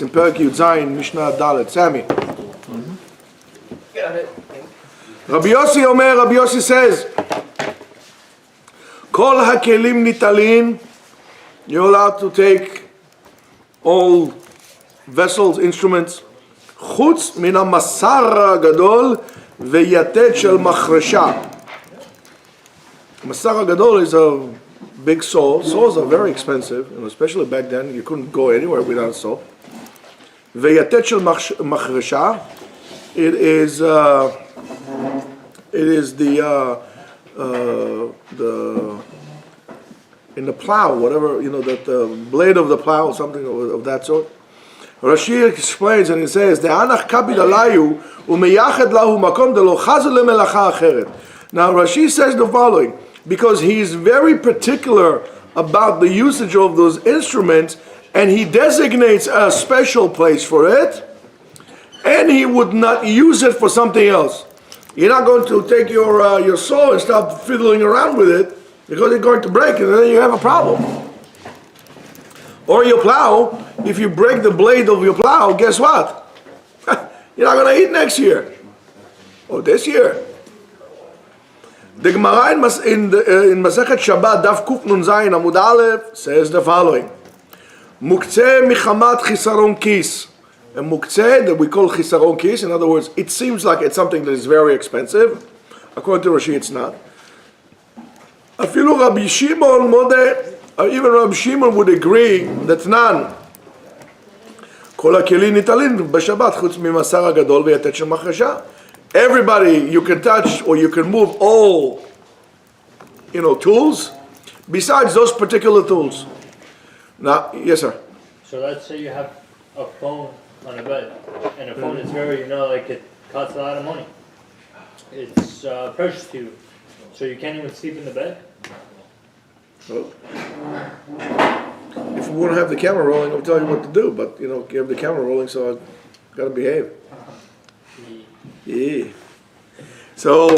in Perek Yud Zayin, Mishnah Dalet. Sammy. Rabbi Yossi says, Kol hakelim nitalin, you're allowed to take all vessels, instruments, chutz min ha-masar gadol veyatet shel machresha. Masar gadol is a big saw. Saws are very expensive, and especially back then, you couldn't go anywhere without a saw. Veyatet shel machresha, it is the in the plow, whatever, that the blade of the plow, something of that sort. Rashi explains and he says, now Rashi says the following, because he is very particular about the usage of those instruments, and he designates a special place for it, and he would not use it for something else. You're not going to take your saw and start fiddling around with it, because it's going to break and then you have a problem. Or your plow, if you break the blade of your plow, guess what? You're not going to eat next year. Or this year. The Gemara in Masechet Shabbat, Daf Kuf Nun Zayin Amud Aleph, says the following. Mukseh michamat chisaron kis. A mukseh that we call chisaron kis, in other words, it seems like it's something that is very expensive. According to Rashi, it's not. Afilu Rabbi Shimon Modeh, even Rabbi Shimon would agree that none. Kol hakeli nitalin b'Shabbat chutz mimasar hagadol veyatet shel machresha. Everybody, you can touch or you can move all, tools, besides those particular tools. Now, yes, sir. So let's say you have a phone on a bed, and a phone is very, it costs a lot of money. It's precious to you. So you can't even sleep in the bed? Well, if we want to have the camera rolling, I'll tell you what to do. But, you have the camera rolling, so I've got to behave. Yeah. So,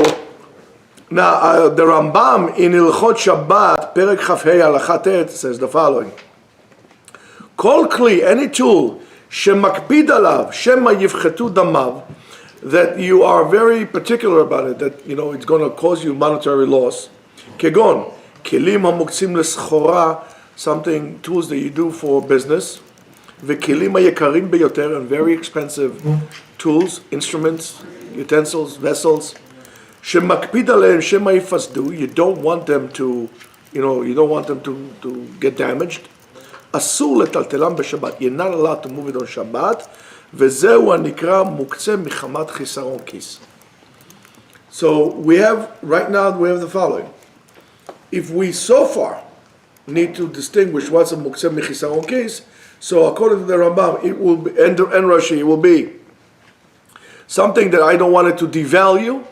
now the Rambam in Halachot Shabbat, Perek Chafhei Halakha Tet, says the following. Kol kli, any tool, shemakpid alav, shema yivchetu damav, that you are very particular about it, that it's going to cause you monetary loss. Kegon, kelim hamuktzim leschora, something, tools that you do for business. Vekelim hayekarim beyoter, and very expensive tools, instruments, utensils, vessels. Shemakpid aleim shema yifasdu, you don't want them to, to get damaged. Asur letaltelam b'Shabbat, you're not allowed to move it on Shabbat. Vezeu hanikra mukseh michamat chisaron kis. So right now we have the following. If we so far need to distinguish what's a mukseh michisaron kis, so according to the Rambam, it will be, and Rashi, it will be something that I don't want it to devalue,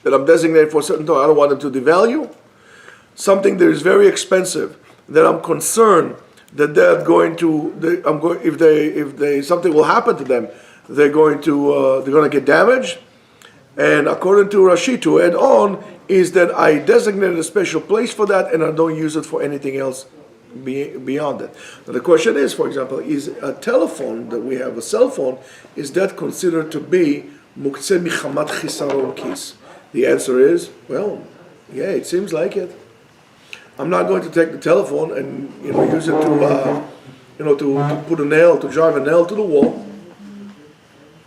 that I'm designated for a certain time, I don't want it to devalue. Something that is very expensive, that I'm concerned that they're going to, if something will happen to them, they're going to get damaged. And according to Rashi, to add on, is that I designated a special place for that, and I don't use it for anything else beyond it. Now the question is, for example, is a telephone that we have, a cell phone, is that considered to be mukseh michamat chisaron kis? The answer is, well, yeah, it seems like it. I'm not going to take the telephone and use it to put a nail, to drive a nail to the wall.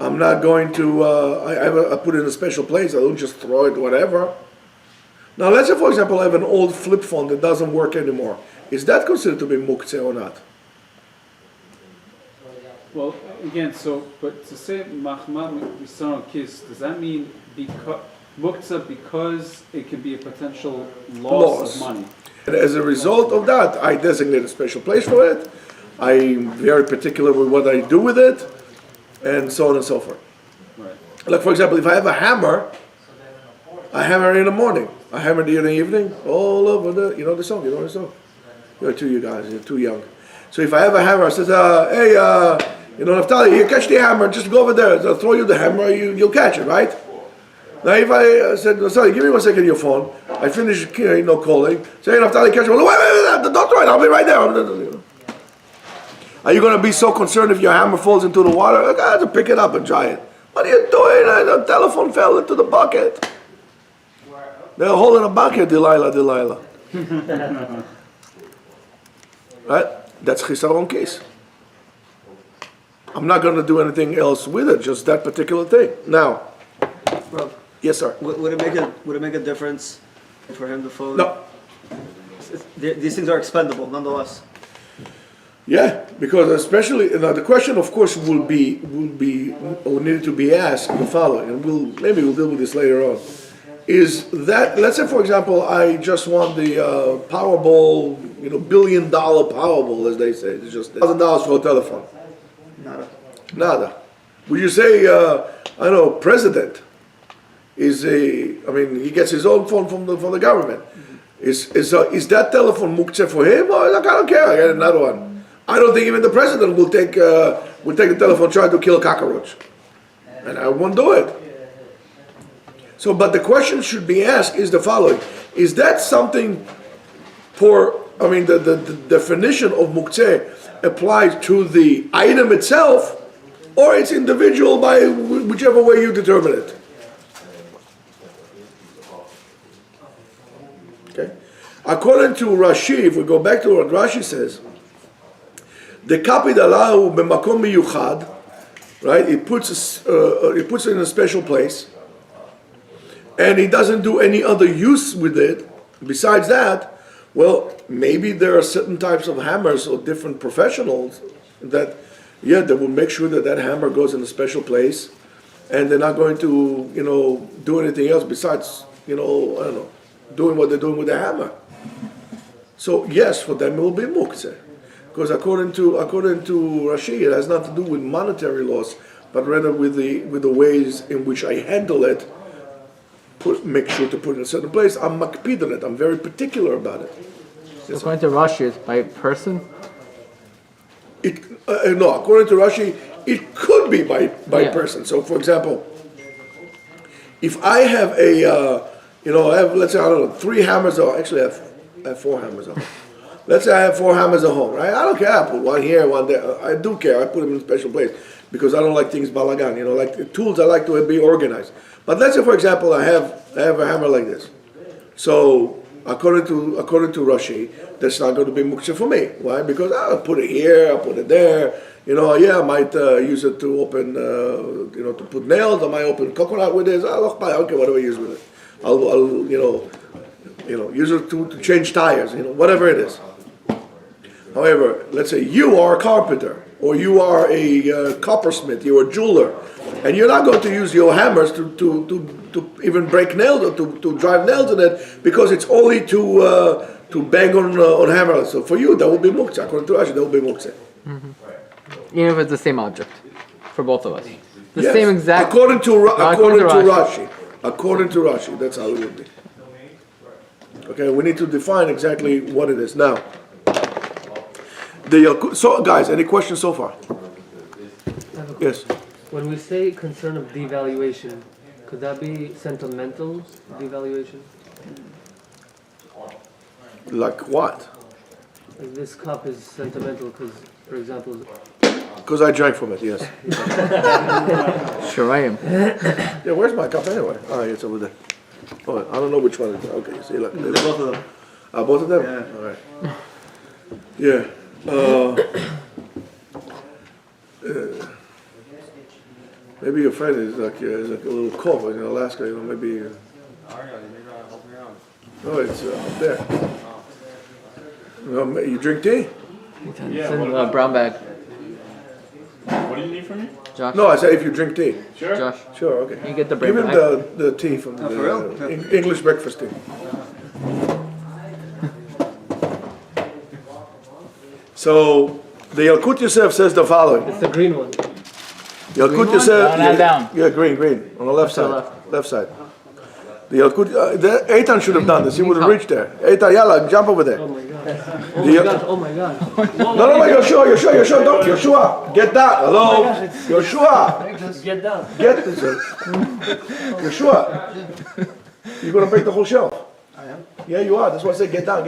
I'm not going to I put it in a special place. I don't just throw it whatever. Now let's say, for example, I have an old flip phone that doesn't work anymore. Is that considered to be mukseh or not? Well, again, but to say machmat misaron kis, does that mean mukseh because it can be a potential loss of money? And as a result of that, I designate a special place for it. I'm very particular with what I do with it, and so on and so forth. Right. Like, for example, if I have a hammer, I hammer in the morning. I hammer in the evening, all over the song. You know the song? You're you guys, you're too young. So if I have a hammer, I says, hey, Naftali, you catch the hammer, just go over there. I'll throw you the hammer, you'll catch it, right? Now if I said, sorry, give me 1 second your phone, I finish calling, say, Naftali, catch it. Wait, don't throw it, I'll be right there. Are you going to be so concerned if your hammer falls into the water? I got to pick it up and dry it. What are you doing? The telephone fell into the bucket. They're holding a bucket, Delilah. Right? That's chisaron case. I'm not going to do anything else with it, just that particular thing. Now, Rob, yes, sir. would it make a difference for him to phone? No. These things are expendable, nonetheless. Yeah, because especially now the question, of course, will be or needed to be asked the following, and maybe we'll deal with this later on. Is that, let's say for example, I just won the Powerball, $1 billion Powerball, as they say. It's just $1,000 for a telephone. Nada. Would you say I don't know, president is he gets his own phone from the government. Is that telephone Mukseh for him, or like, I don't care, I get another one. I don't think even the president will take the telephone, try to kill a cockroach, and I won't do it. So, but the question should be asked is the following: is that something the definition of Mukseh applies to the item itself, or it's individual by whichever way you determine it? Okay. According to Rashi, if we go back to what Rashi says, the kapid alahu b'makom miyuchad, right? He puts it in a special place, and he doesn't do any other use with it. Besides that, well, maybe there are certain types of hammers or different professionals that will make sure that hammer goes in a special place, and they're not going to, do anything else besides, I don't know, doing what they're doing with the hammer. So yes, for them it will be mukseh, because according to Rashi, it has nothing to do with monetary loss, but rather with the ways in which I handle it. Make sure to put it in a certain place. I'm makpid on it. I'm very particular about it. So according to Rashi, it's by person? No, according to Rashi, it could be by person. So, for example, if I have let's say, I don't know, 3 hammers, or actually I have 4 hammers at home. Let's say I have 4 hammers at home, right? I don't care. I put one here, one there. I do care. I put them in a special place because I don't like things balagan. Like the tools, I like to be organized. But let's say, for example, I have a hammer like this. So according to Rashi, that's not going to be mukseh for me. Why? Because I'll put it here, I'll put it there. I might use it to open, to put nails. I might open coconut with this. I don't care whatever I use with it. I'll use it to change tires. Whatever it is. However, let's say you are a carpenter, or you are a coppersmith, you're a jeweler, and you're not going to use your hammers to even break nails or to drive nails in it, because it's only to bang on hammers. So for you, that will be mukseh. According to Rashi, that will be mukseh. Mm-hmm. Even if it's the same object for both of us. The Yes. same exact. According to Rashi. According to Rashi, that's how it would be. Okay, we need to define exactly what it is now. So, guys, any questions so far? Yes. When we say concern of devaluation, could that be sentimental devaluation? Like what? Like this cup is sentimental because, for example, Because I drank from it, yes. Sure I am. Yeah, where's my cup anyway? Oh, it's over there. Oh, I don't know which one it is. Okay, you see, look. They're both of them. Both of them? Yeah. All right. Yeah. Maybe your friend is like a little cough in Alaska, maybe. Oh, it's up there. You drink tea? It's in a brown bag. What do you need from me? Josh? No, I said if you drink tea. Sure. Josh, Sure, okay. you get the Give brown him bag. the tea from for real? the English breakfast tea. So the Yalkut Yosef says the following. it's the green one. Yalkut Yosef. No, not down. Yeah, green, on the left To the side. Left side. The Yalkut. Eitan should have done this. He would have reached there. Eitan, yalla, jump over there. Oh my god. The- Oh my god. No, Yoshua, don't, Yoshua, get that. Hello, Yoshua, Get down. get this. Yoshua, you're gonna break the whole shelf. I am. Yeah, you are. That's why I say get down.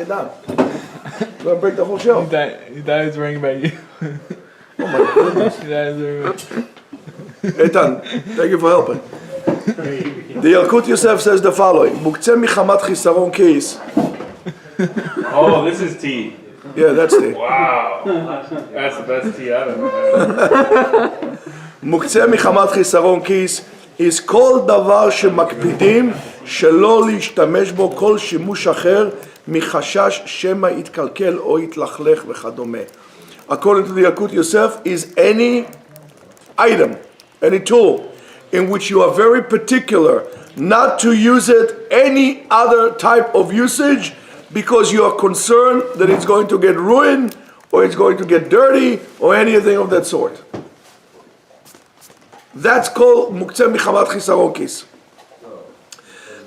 We're gonna break the whole shelf. That is ring by you. Oh my goodness. That is ring. Eitan, thank you for helping. The Yalkut Yosef says the following: Mukseh michamat chisaron case. Oh, this is tea. Yeah, that's the. Wow. That's the best tea I've ever had. מוקצה מחמת חיסרון כיס is כל דבר שמקפידים שלא להשתמש בו כל שימוש אחר מחשש שמא יתקלקל או יתלכלך וכדומה. According to the Yalkut Yosef is any item, any tool in which you are very particular not to use it any other type of usage because you are concerned that it's going to get ruined or it's going to get dirty or anything of that sort. That's called מוקצה מחמת חיסרון כיס.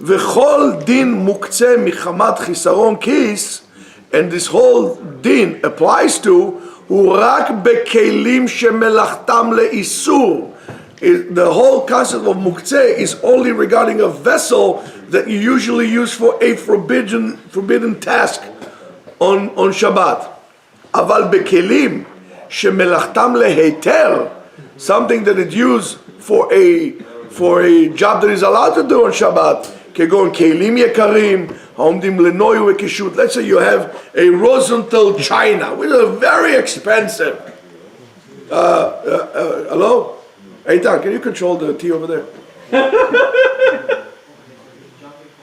וכל דין מוקצה מחמת חיסרון כיס, and this whole din applies to, הוא רק בכלים שמלאכתם לאיסור. The whole concept of מוקצה is only regarding a vessel that you usually use for a forbidden task on Shabbat. אבל בכלים שמלאכתם להיתר, something that is used for a job that is allowed to do on Shabbat, כגון כלים יקרים, העומדים לנוי וקישוט. Let's say you have a Rosenthal china, which is very expensive. Hello? Eitan, can you control the tea over there?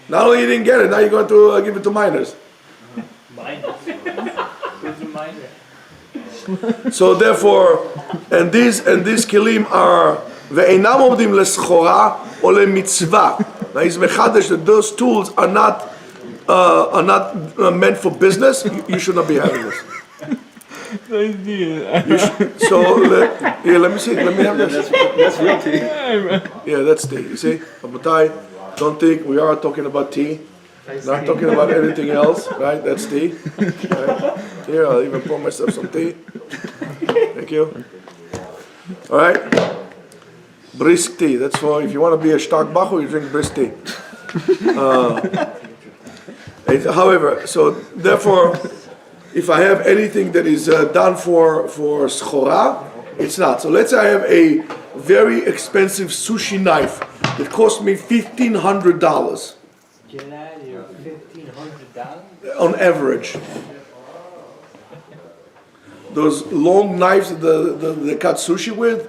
Not only you didn't get it, now you're going to give it to minors. Minor. Who's a minor? So therefore, and these kelim are ve'einam omdim leschora or lemitzvah. Now he's mechadesh that those tools are not meant for business. You should not be having this. Let me see. Let me have this. That's real tea. Yeah, that's tea. You see, Abutai, don't think we are talking about tea. Not talking about anything else, right? That's tea. Right. Here, I'll even pour myself some tea. Thank you. All right. Brisk tea. That's for if you want to be a stark bachu, you drink brisk tea. However, so therefore, if I have anything that is done for schora, it's not. So let's say I have a very expensive sushi knife that cost me $1,500 Get out of here, $1,500? on average. Those long knives that they cut sushi with,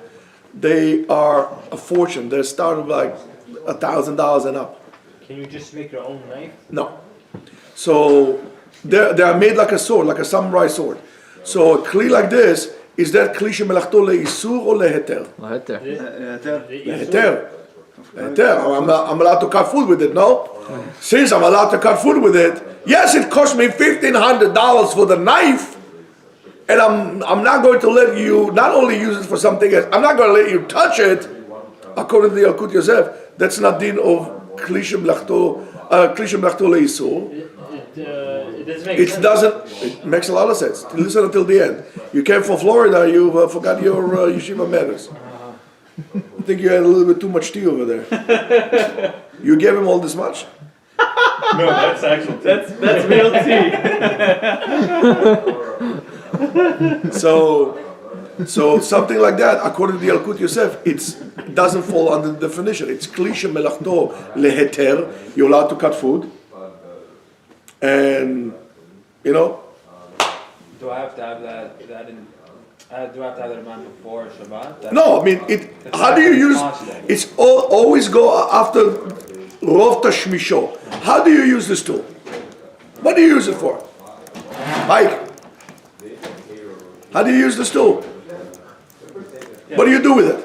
they are a fortune. They start at like $1,000 and up. Can you just make your own knife? No. So they are made like a sword, like a samurai sword. So a kli like this, is that kli shemelachto leisur or leheter? Leheter. Leheter. Leheter. I'm allowed to cut food with it, no? Since I'm allowed to cut food with it, yes, it cost me $1,500 for the knife, and I'm not going to let you not only use it for something else, I'm not going to let you touch it. According to the Yalkut Yosef, that's not din of kli shemelachto leisur. It doesn't make It sense. doesn't. It makes a lot of sense. Listen until the end. You came from Florida. You forgot your yeshiva manners. I think you had a little bit too much tea over there. You gave him all this much? No, that's actual tea. That's real tea. So something like that, according to the Yalkut Yosef, it doesn't fall under the definition. It's klisha melachto leheter. You're allowed to cut food, and Do I have to have that in? Do I have to have that in mind before Shabbat? no, I mean it. How do you use? It's always go after rov tashmisho. How do you use this tool? What do you use it for? Mike, how do you use this tool? What do you do with it?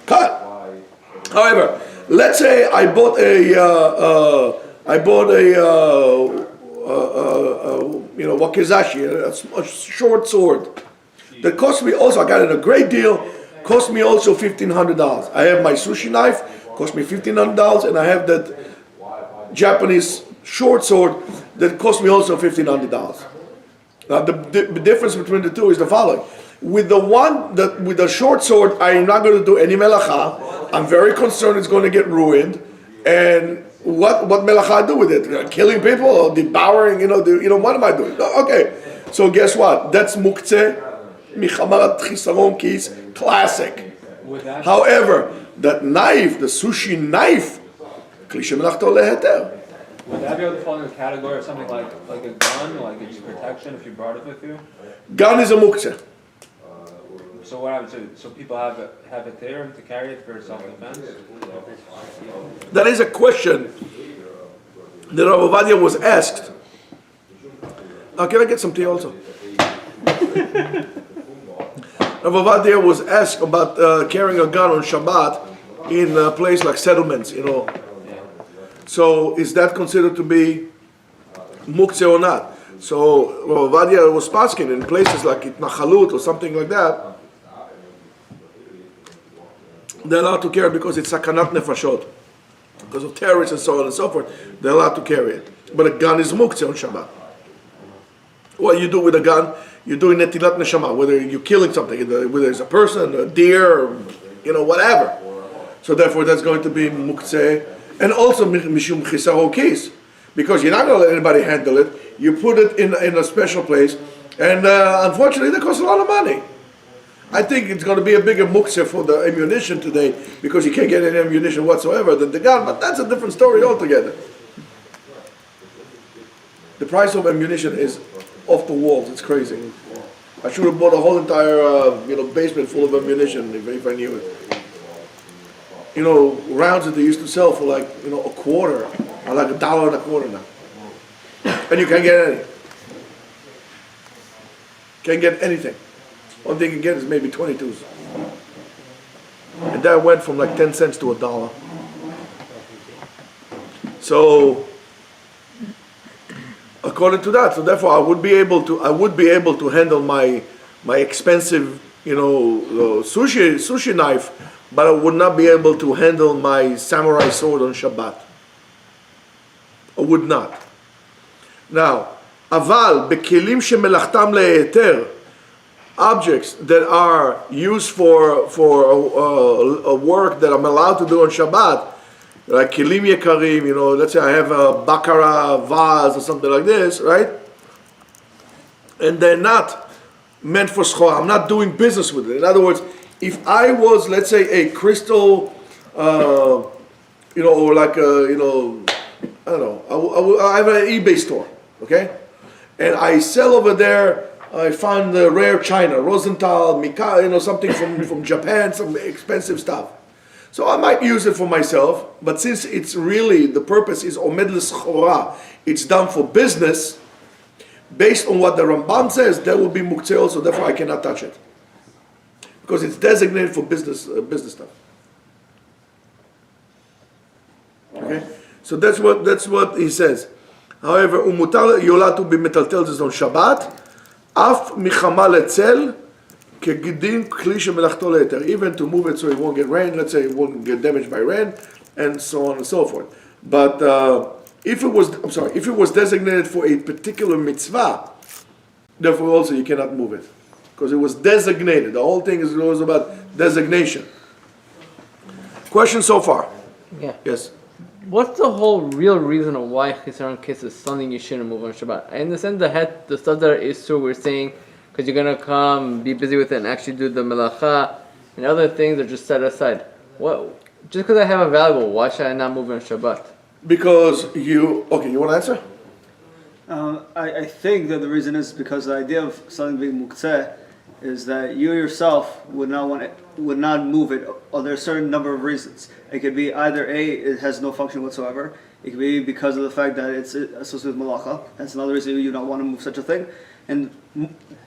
Cut. However, let's say I bought a wakizashi, a short sword that cost me also. I got it a great deal. Cost me also $1,500. I have my sushi knife. Cost me $1,500, and I have that Japanese short sword that cost me also $1,500. Now the difference between the two is the following: with the short sword, I am not going to do any melacha. I'm very concerned it's going to get ruined, and what melacha I do with it? Killing people or devouring? What am I doing? Okay, so guess what? That's Mukseh michamarat chisaron kis, classic. Would that, However, that knife, the sushi knife, klishe melachto leheter. would that be able to fall in the category of something like a gun, like it's protection if you brought it with you? Gun is a Mukseh. So what happens? So people have it there to carry it for self-defense? That is a question that Rav Ovadia was asked. Can I get some tea also? Rav Ovadia was asked about carrying a gun on Shabbat in a place like settlements, So is that considered to be Mukseh or not? So Rav Ovadia was asking in places like Itnachalut or something like that, they're allowed to carry it because it's sakanat nefashot, because of terrorists and so on and so forth. They're allowed to carry it. But a gun is Mukseh on Shabbat. What you do with a gun, you're doing netilat neshama, whether you're killing something, whether it's a person, a deer, whatever. So therefore, that's going to be Mukseh, and also mishum chisaro kis, because you're not going to let anybody handle it. You put it in a special place, and unfortunately, that costs a lot of money. I think it's going to be a bigger Mukseh for the ammunition today, because you can't get any ammunition whatsoever than the gun. But that's a different story altogether. The price of ammunition is off the walls. It's crazy. I should have bought a whole entire basement full of ammunition if I knew it. Rounds that they used to sell for like a quarter, are like $1.25 now, and you can't get any. Can't get anything. One thing you can get is maybe 22s, and that went from like 10 cents to $1. So according to that, so therefore I would be able to handle my expensive sushi knife, but I would not be able to handle my samurai sword on Shabbat. I would not. Now, aval bekelim shemelachtam le'eter, objects that are used for a work that I'm allowed to do on Shabbat, like kelim yekarim, let's say I have a bakara vase or something like this, right? And they're not meant for schora. I'm not doing business with it. In other words, if I was, let's say, a crystal, or like a, I don't know, I have an eBay store, okay? And I sell over there, I found the rare china, Rosenthal, Mika, something from Japan, some expensive stuff. So I might use it for myself, but since it's really, the purpose is omed l'schora, it's done for business, based on what the Ramban says, that will be Mukseh also, therefore I cannot touch it. Because it's designated for business stuff. Okay? So that's what he says. However, umutar yolatu b'metaltel is on Shabbat, af michama letzel, kegidin kli shemelachto le'eter, even to move it so it won't get rain, let's say it won't get damaged by rain, and so on and so forth. But if it was designated for a particular mitzvah, therefore also you cannot move it. Because it was designated. The whole thing was about designation. Question so far? Yeah. Yes. What's the whole real reason of why Chisaron Kiss is something you shouldn't move on Shabbat? I understand the stuff that is true, we're saying, because you're going to come, be busy with it, and actually do the melacha, and other things are just set aside. Just because I have a valuable, why should I not move on Shabbat? Because you want to answer? I think that the reason is because the idea of something being Mukseh is that you yourself would not move it. Or there are a certain number of reasons. It could be either A, it has no function whatsoever. It could be because of the fact that it's associated with malacha. That's another reason you don't want to move such a thing. And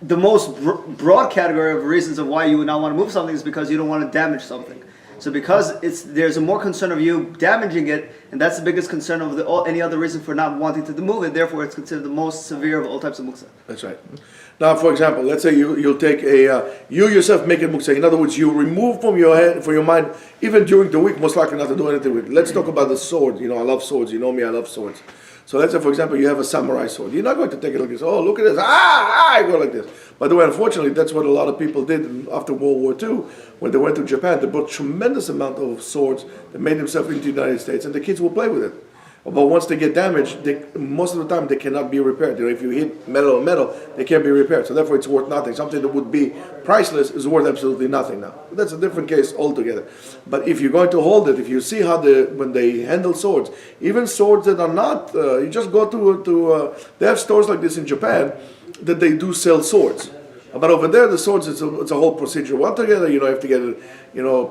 the most broad category of reasons of why you would not want to move something is because you don't want to damage something. So because there's a more concern of you damaging it, and that's the biggest concern of any other reason for not wanting to move it, therefore it's considered the most severe of all types of mukseh. That's right. Now, for example, let's say you'll take you yourself make it mukseh. In other words, you remove from your head, from your mind, even during the week, most likely not to do anything with it. Let's talk about the sword. I love swords. You know me, I love swords. So let's say, for example, you have a samurai sword. You're not going to take it like this. Oh, look at this. I go like this. By the way, unfortunately, that's what a lot of people did after World War II. When they went to Japan, they brought tremendous amount of swords that made themselves into the United States, and the kids will play with it. But once they get damaged, most of the time they cannot be repaired. If you hit metal on metal, they can't be repaired. So therefore, it's worth nothing. Something that would be priceless is worth absolutely nothing now. That's a different case altogether. But if you're going to hold it, if you see how when they handle swords, even swords that are not, you just go to they have stores like this in Japan that they do sell swords. But over there, the swords, it's a whole procedure altogether. You have to get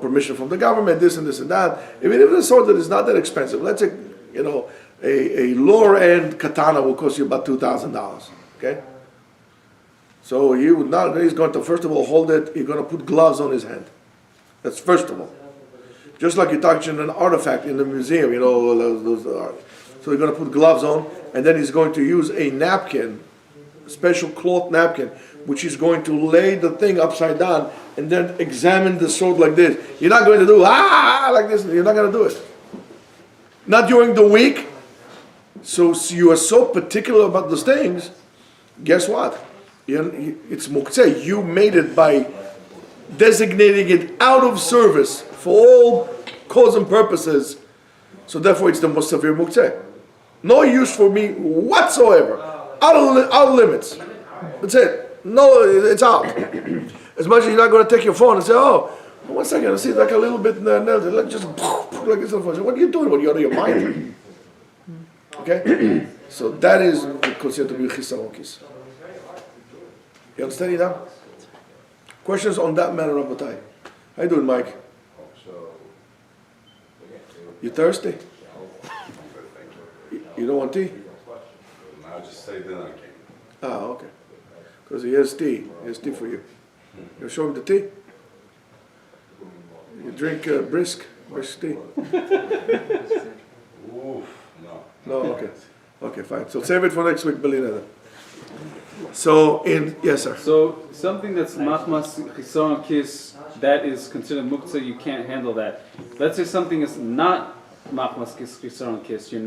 permission from the government, this and this and that. Even if it's a sword that is not that expensive, let's say, a lower end katana will cost you about $2,000. Okay? So he's going to first of all hold it, you're going to put gloves on his hand. That's first of all. Just like you're touching an artifact in the museum, those so you're going to put gloves on, and then he's going to use a napkin, a special cloth napkin, which is going to lay the thing upside down and then examine the sword like this. You're not going to do like this. You're not going to do it. Not during the week. So you are so particular about those things. Guess what? It's Mukseh. You made it by designating it out of service for all cause and purposes. So therefore it's the most severe Mukseh. No use for me whatsoever. Out of limits. That's it. No, it's out. As much as you're not going to take your phone and say, oh, 1 second, I see like a little bit like just like this. What are you doing? What, you out of your mind? Okay? So that is considered to be chisaron kis. You understand it now? Questions on that matter, Rabbatai? How you doing, Mike? You thirsty? You don't want tea? I'll just say then I came. Ah, okay. Because he has tea. He has tea for you. You show him the tea? You drink brisk tea? Oof, no. No, okay. Okay, fine. So save it for next week, Belinda. So yes, sir. So something that's machmas chisaron kis, that is considered mukseh, you can't handle that. Let's say something is not machmas chisaron kis. You're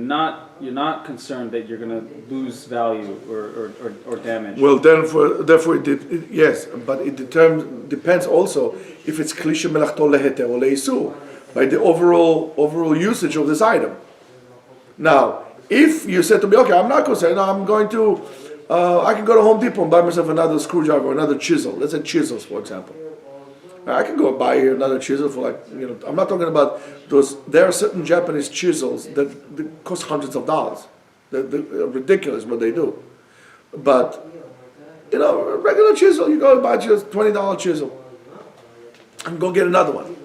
not concerned that you're going to lose value or damage. Well, therefore, yes, but it depends also if it's klisha melachto leheter or leisur by the overall usage of this item. Now, if you said to me, okay, I'm not concerned. No, I'm going to. I can go to Home Depot and buy myself another screwdriver or another chisel. Let's say chisels, for example. I can go buy another chisel for I'm not talking about those. There are certain Japanese chisels that cost hundreds of dollars. They're ridiculous what they do. But, a regular chisel, you go and buy just $20 chisel and go get another one.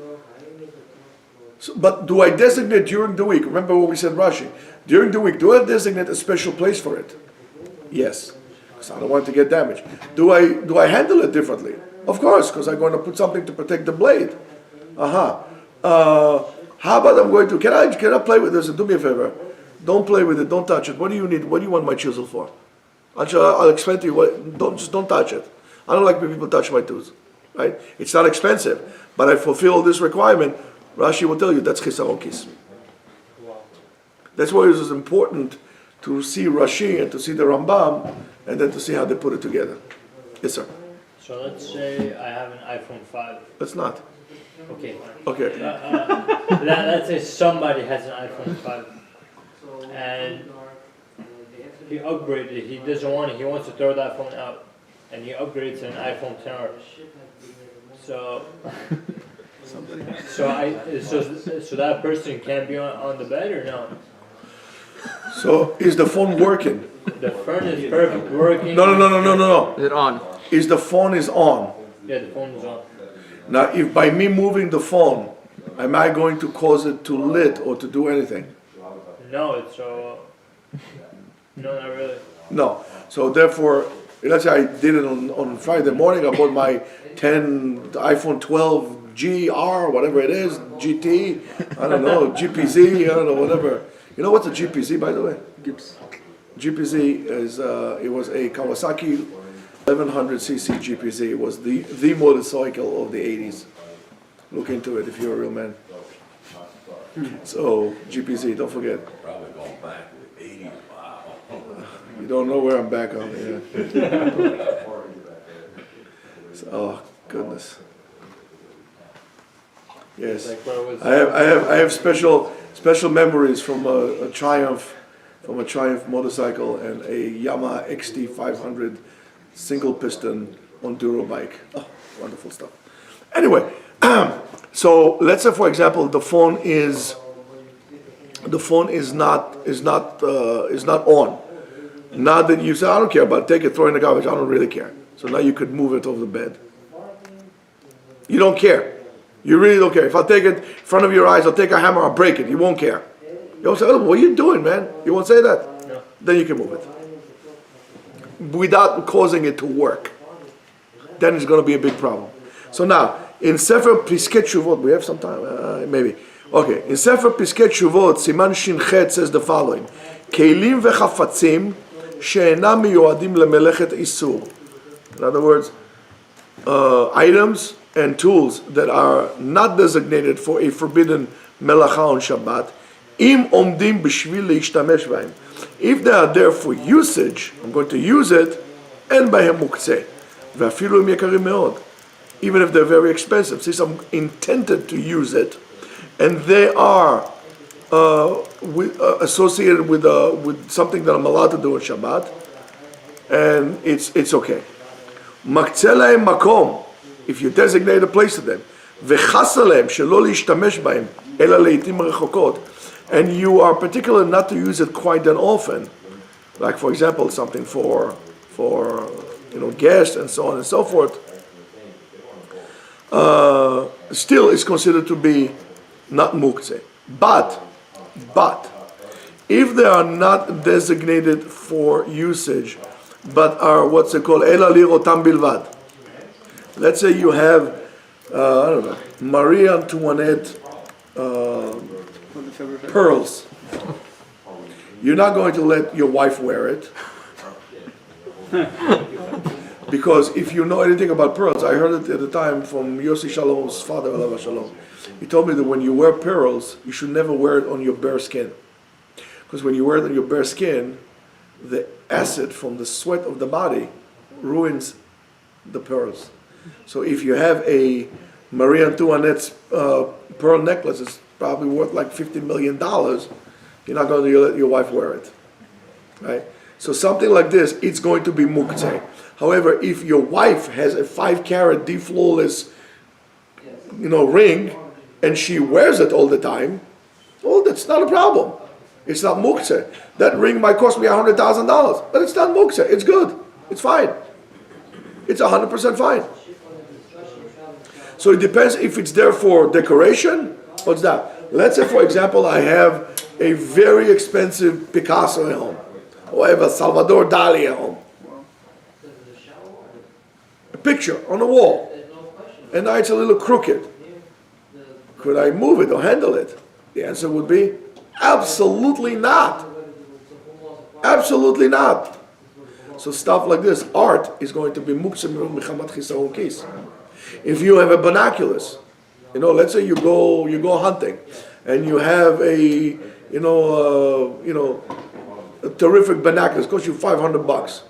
So, but do I designate during the week? Remember what we said, Rashi. During the week, do I designate a special place for it? Yes, because I don't want it to get damaged. Do I handle it differently? Of course, because I'm going to put something to protect the blade. How about I'm going to? Can I play with this? And do me a favor. Don't play with it. Don't touch it. What do you need? What do you want my chisel for? I'll explain to you. Don't touch it. I don't like when people touch my tools. Right? It's not expensive, but I fulfill this requirement. Rashi will tell you that's chisaron kis. That's why it is important to see Rashi and to see the Rambam, and then to see how they put it together. Yes, sir. So let's say I have an iPhone 5. Let's not. Okay. Okay. Let's say somebody has an iPhone 5 and he upgraded. He doesn't want it. He wants to throw that phone out, and he upgrades to an iPhone 10R. So that person can be on the bed or no? So is the phone working? The phone is perfect working. No. Is it on? Is the phone is on? Yeah, the phone is on. Now, if by me moving the phone, am I going to cause it to lit or to do anything? No, it's so. No, not really. No. So therefore, let's say I did it on Friday morning. I bought my iPhone 12 GR, whatever it is, GT. I don't know, GPZ. I don't know, whatever. You know what's a GPZ, by the way? Gibbs. GPZ is it was a Kawasaki 1100cc GPZ. It was the motorcycle of the 80s. Look into it if you're a real man. So GPZ, don't forget. Probably going back to the 80s. Wow. You don't know where I'm back on. Yeah. Oh goodness. Yes. Like when it was. I have special memories from a Triumph motorcycle and a Yamaha XT 500 single piston enduro bike. Oh, wonderful stuff. Anyway, so let's say for example the phone is not on. Now that you say I don't care about it, take it, throw it in the garbage. I don't really care. So now you could move it over the bed. You don't care. You really don't care. If I take it in front of your eyes, I'll take a hammer, I'll break it. You won't care. You won't say, oh, what are you doing, man? You won't say that. No. Then you can move it. Without causing it to work. Then it's going to be a big problem. So now, in Sefer Piskei Teshuvot, we have some time? Maybe. Okay. In Sefer Piskei Teshuvot, Siman Shin Chet says the following. Keilim v'chafatzim she'enam miyuadim lemelechet isur. In other words, items and tools that are not designated for a forbidden melacha on Shabbat, im omdim b'shvil leishtamesh b'hem. If they are there for usage, I'm going to use it, en b'hem mukseh. V'afilu im yekarim meod. Even if they're very expensive. Since I'm intended to use it, and they are associated with something that I'm allowed to do on Shabbat, and it's okay. Mukseh lahem makom. If you designate a place to them, v'chasalem shelo leishtamesh b'hem ela leitim rechokot, and you are particular not to use it quite that often, like for example something for guests and so on and so forth, still is considered to be not mukseh. But if they are not designated for usage, but are what's it called ela lirotam bilvad. Let's say you have, I don't know, Marie Antoinette pearls. You're not going to let your wife wear it. Because if you know anything about pearls, I heard it at the time from Yossi Shalom's father, Alav Shalom. He told me that when you wear pearls, you should never wear it on your bare skin. Because when you wear it on your bare skin, the acid from the sweat of the body ruins the pearls. So if you have a Marie Antoinette's pearl necklace, it's probably worth like $50 million. You're not going to let your wife wear it, right? So something like this, it's going to be mukseh. However, if your wife has a 5-carat flawless, ring, and she wears it all the time, well, that's not a problem. It's not mukseh. That ring might cost me $100,000, but it's not mukseh. It's good. It's fine. It's 100% fine. So it depends if it's there for decoration. What's that? Let's say, for example, I have a very expensive Picasso at home, or I have a Salvador Dali at home. A picture on the wall, and now it's a little crooked. Could I move it or handle it? The answer would be absolutely not. Absolutely not. So stuff like this, art, is going to be mukseh michamat chisaron kis. If you have a binoculars, let's say you go hunting, and you have a terrific binoculars, cost you $500.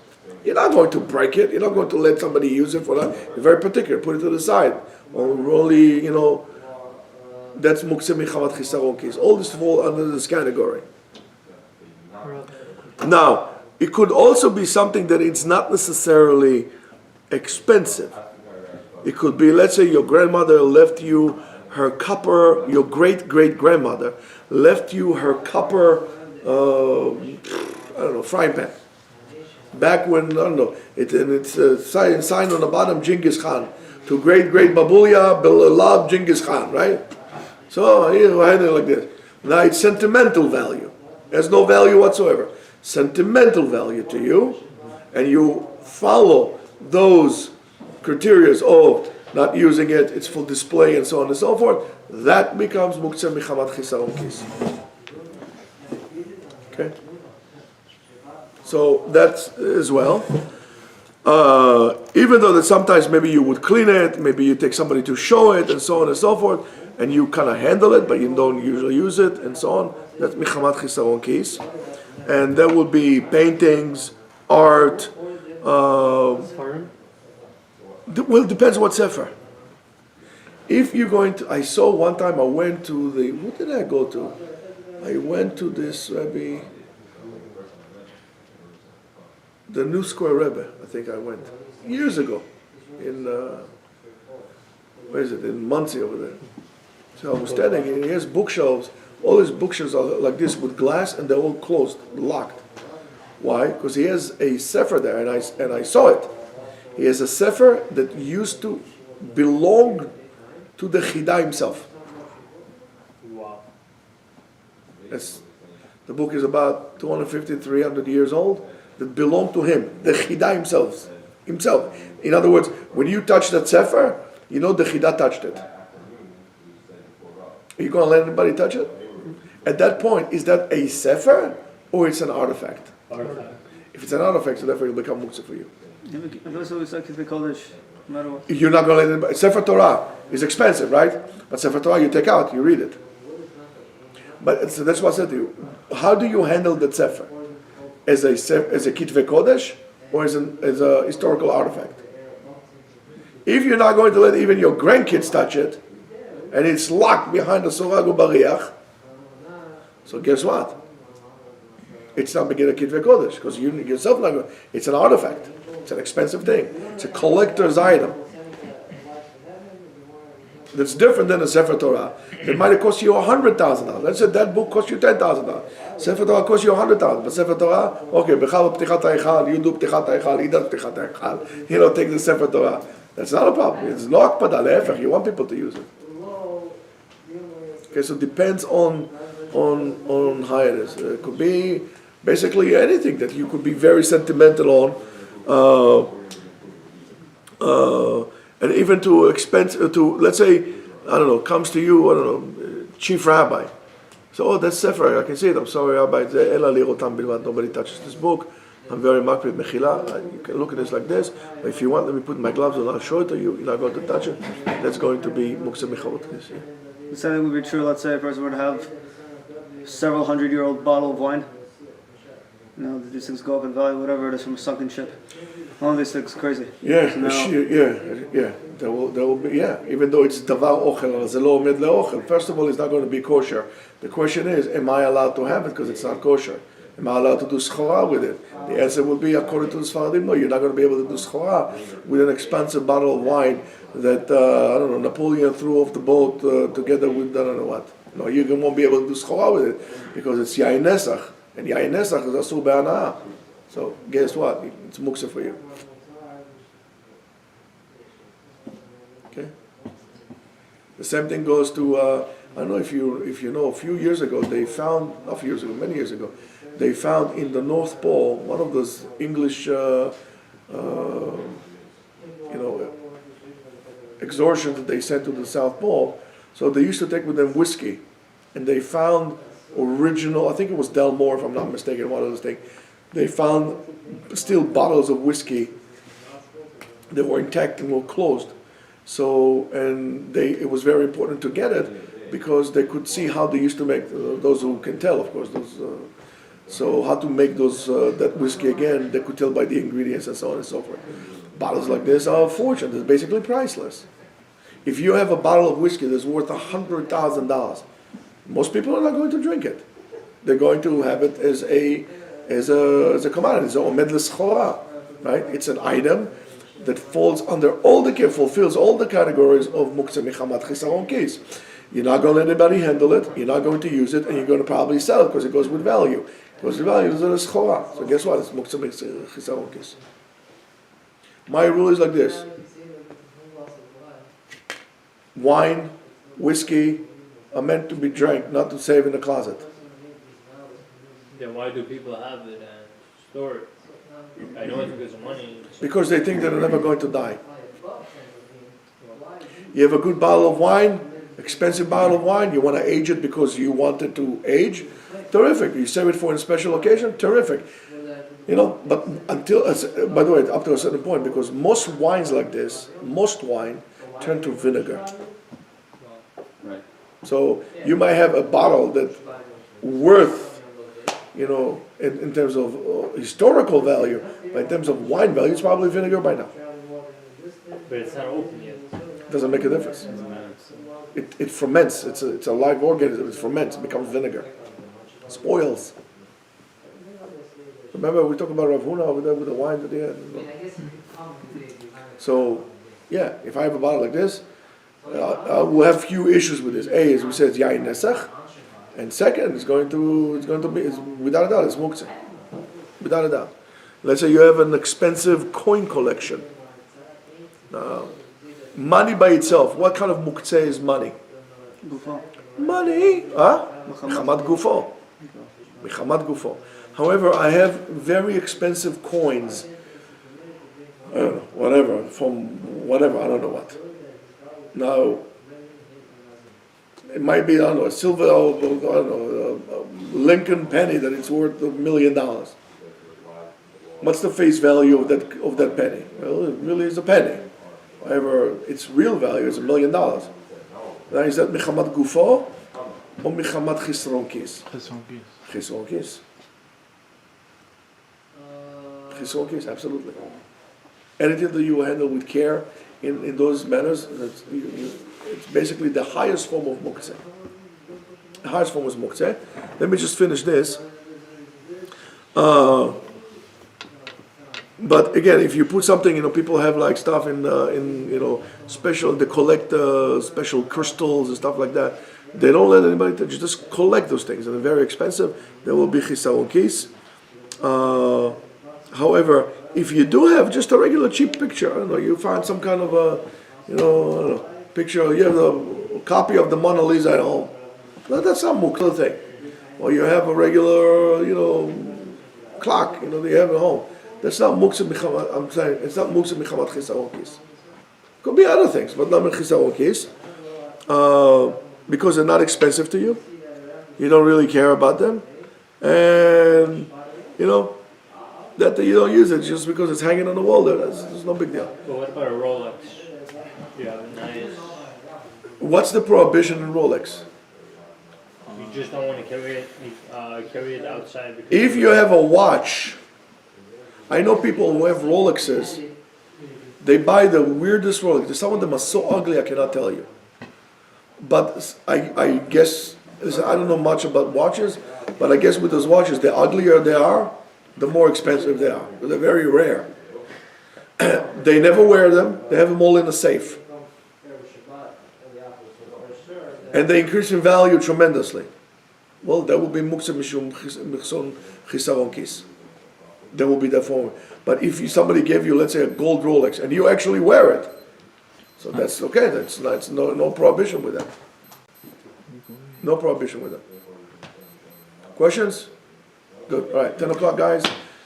You're not going to break it. You're not going to let somebody use it for that. You're very particular. Put it to the side. Or only, that's mukseh michamat chisaron kis. All this fall under this category. Now, it could also be something that it's not necessarily expensive. It could be, let's say your grandmother left you her copper, your great-great-grandmother left you her copper, frying pan. Back when, it's signed on the bottom, Genghis Khan. To great Babuya, beloved Genghis Khan, right? So, here I had it like this. Now it's sentimental value. There's no value whatsoever. Sentimental value to you, and you follow those criteria of not using it, it's for display and so on and so forth, that becomes mukseh michamat chisaron kis. Okay? So that's as well. Even though that sometimes maybe you would clean it, maybe you take somebody to show it and so on and so forth, and you kind of handle it, but you don't usually use it and so on, that's michamat chisaron kis. And there will be paintings, art. Well, it depends what sefer. if you're going to, I saw one time I went to the, what did I go to? I went to this Rebbe, the New Square Rebbe, I think I went, years ago, in, where is it, in Muncie over there. So I was standing, and he has bookshelves, all his bookshelves are like this with glass, and they're all closed, locked. Why? Because he has a sefer there, and I saw it. He has a sefer that used to belong to the Chida himself. Wow. The book is about 250, 300 years old, that belonged to him, the Chida himself. In other words, when you touch that sefer, you know the Chida touched it. Are you going to let anybody touch it? At that point, is that a sefer or it's an artifact? Artifact. If it's an artifact, so therefore it'll become Mukseh for you. Those always like the Kodesh, no matter what. You're not going to let anybody. Sefer Torah is expensive, right? But Sefer Torah you take out, you read it. But so that's what I said to you. How do you handle that sefer? As a Kitvei Kodesh or as a historical artifact? If you're not going to let even your grandkids touch it, and it's locked behind the Sorag Ubariach, so guess what? It's not beginner Kitvei Kodesh, because you yourself not going. It's an artifact. It's an expensive thing. It's a collector's item. That's different than a Sefer Torah. It might have cost you $100,000. Let's say that book cost you $10,000. Sefer Torah cost you $100,000. But Sefer Torah, okay, Bechal Ptichat HaEchal, you do Ptichat HaEchal, he does Ptichat HaEchal. You know, take the Sefer Torah. That's not a problem. It's no akpada le'efech. You want people to use it. Okay, so it depends on how it is. It could be basically anything that you could be very sentimental on. And even to let's say, I don't know, comes to you, I don't know, chief rabbi. So, oh, that's Sefer, I can see it. I'm sorry, Rabbi, nobody touches this book. I'm very makpid mechila. You can look at this like this. If you want, let me put my gloves on, I'll show it to you. You're not going to touch it. That's going to be Mukseh Mechavot. The same thing would be true, let's say a person were to have several 100-year-old bottle of wine. You know, these things go up in value, whatever it is, from a sunken ship. All of these things crazy. Yeah, So now- yeah. There will be, yeah. Even though it's davar ochel, ze lo omed leochel. First of all, it's not going to be kosher. The question is, am I allowed to have it because it's not kosher? Am I allowed to do schora with it? The answer will be, according to the Sfaradim, no, you're not going to be able to do schora with an expensive bottle of wine that, I don't know, Napoleon threw off the boat together with, I don't know what. No, you won't be able to do schora with it because it's yain nesach. And yain nesach is asur be'anah. So, guess what? It's Mukseh for you. Okay? The same thing goes to, I don't know if you know, a few years ago, they found, not a few years ago, many years ago, they found in the North Pole one of those English, extortions that they sent to the South Pole. So they used to take with them whiskey, and they found original, I think it was Delmore, if I'm not mistaken, one of those things. They found still bottles of whiskey that were intact and were closed. So, and it was very important to get it because they could see how they used to make, those who can tell, of course, so how to make that whiskey again, they could tell by the ingredients and so on and so forth. Bottles like this are a fortune, they're basically priceless. If you have a bottle of whiskey that's worth $100,000, most people are not going to drink it. They're going to have it as a commodity, it's a omed l'schora, right? It's an item that falls under fulfills all the categories of Mukseh Mechamat Chisaron Kis. You're not going to let anybody handle it, you're not going to use it, and you're going to probably sell it because it goes with value. It goes with value, it's a schora. So guess what? It's Mukseh Chisaron Kis. My rule is like this. Wine, whiskey are meant to be drank, not to save in the closet. Then why do people have it and store it? I know it's because of money. Because they think they're never going to die. You have a good bottle of wine, expensive bottle of wine, you want to age it because you want it to age, terrific. You save it for a special occasion, terrific. You know, but by the way, up to a certain point, because most wines like this, most wine turn to vinegar. Right. So you might have a bottle that worth, you know, in terms of historical value, but in terms of wine value, it's probably vinegar by now. But it's not open yet. Doesn't make a difference. Doesn't matter. it ferments. It's a live organism. It ferments. It becomes vinegar. Spoils. Remember we talked about Rav Huna over there with the wine at the end. So, yeah, if I have a bottle like this, we'll have few issues with this. A, as we said, it's yain nesach, and second, it's going to be without a doubt it's mukseh, without a doubt. Let's say you have an expensive coin collection. Now, money by itself, what kind of mukseh is money? Gufo. Money, Mechamad gufo. Mechamad gufo. However, I have very expensive coins. I don't know, whatever, from whatever, I don't know what. Now, it might be, I don't know, a silver, I don't know, a Lincoln penny that it's worth $1 million. What's the face value of that penny? Well, it really is a penny. However, its real value is $1 million. Now, is that Mechamad Gufo or Mechamad Chisron Kis? Chisron Kis. Chisron Kis, absolutely. Anything that you handle with care in those manners, it's basically the highest form of Mukseh. The highest form is Mukseh. Let me just finish this. But again, if you put something, people have like stuff in special, they collect special crystals and stuff like that. They don't let anybody touch. You just collect those things, and they're very expensive. There will be chisaron kis. However, if you do have just a regular cheap picture, I don't know, you find some kind of a, I don't know, picture, you have a copy of the Mona Lisa at home. Well, that's not Mukseh thing. Or you have a regular, clock, that you have at home. That's not Mukseh Mechamad, I'm saying, it's not Mukseh Mechamad Chisaron Kis. Could be other things, but not Chisaron Kis. Because they're not expensive to you. You don't really care about them. And, that you don't use it just because it's hanging on the wall there. That's no big deal. But what about a Rolex? You have a nice. What's the prohibition in Rolex? You just don't want to carry it outside. Because If you have a watch, I know people who have Rolexes. They buy the weirdest Rolex. Some of them are so ugly I cannot tell you. But I guess I don't know much about watches, but I guess with those watches, the uglier they are, the more expensive they are. They're very rare. They never wear them. They have them all in a safe. And they increase in value tremendously. Well, that will be Mukseh Mishum Chisaron Kis. There will be that form. But if somebody gave you, let's say, a gold Rolex, and you actually wear it, so that's okay. That's no prohibition with that. No prohibition with that. Questions? Good. All right, 10 o'clock, guys.